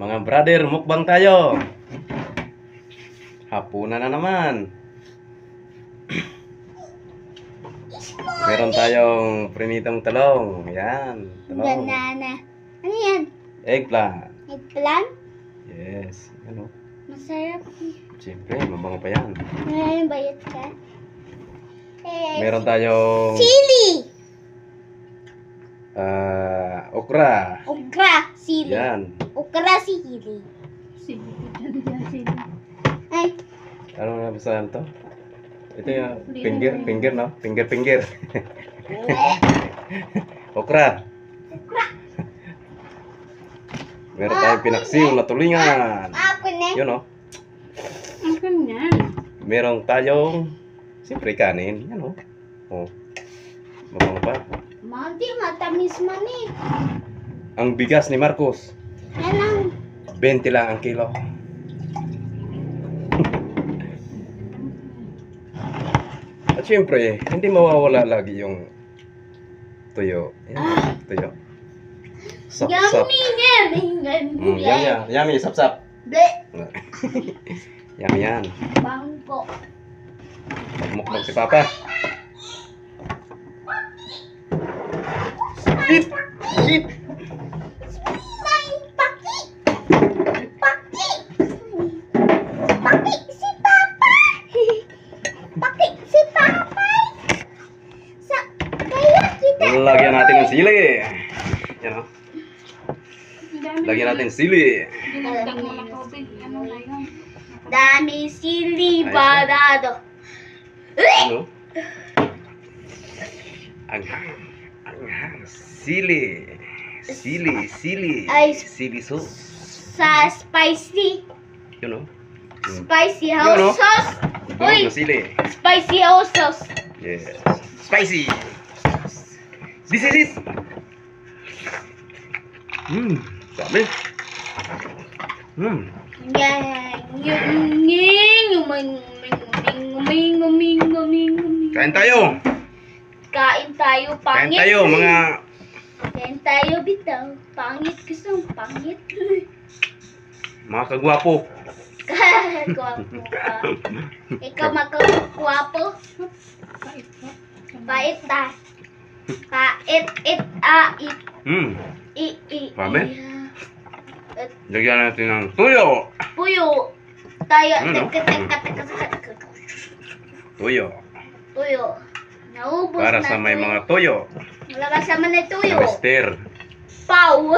Mga brother, mukbang tayo. Hapunan na naman. Meron tayong prinitong talong. Yan, talong. Banana. Ano yan? Eggplant. Eggplant? Yes. Ano? Masarap. Siyempre, mabango pa yan. Ngayon bayad ka? Meron tayong Sili! okra. Okra. Sili. Yan. Okra, sili. Ay. Ano nga basahan to? Ito yung finger, no? Finger. Okra. Meron tayong pinaksiw na tulingan. Ako na. Yun, no? Ako na. Meron tayong siyempre kanin. Yan, no? Oh. Mabango pa. Mati, matamis man eh. Ang bigas ni Marcos, Yan ang 20 lang ang kilo. At syempre, hindi mawawala lagi yung tuyo. Yan, tuyo. Sap. Yummy, sap. Ble. Yummy yan. Bangko. Magmukbang si Papa. Hit! Paki! Paki si Papa! Paki si Papa! Kaya kita... Lagyan natin ng sili. Yan, o. Lagyan natin sili. Dami sili barado. Ano? Anghang. Sili. Ay, Sili sauce. sa spicy. Yun, o. Spicy Yun, house o. sauce. Durog Uy, na sili. spicy house sauce. Yes. Spicy. This is it. Dami. Kain tayo. Kain tayo, Kain pangit. tayo, mga... Kain tayo, bitaw. Pangit, gusto mong pangit. Mga kagwapo. Gwapo ka. Ikaw magkagwapo. Pait ta. Pait, it. Pame. Lagyan natin ng tuyo. Puyo. Tayo. Ano? Tuyo. Tuyo. Naubos Para na sa may tuyo. mga tuyo. Wala kasama na tuyo. Na mister. Pau.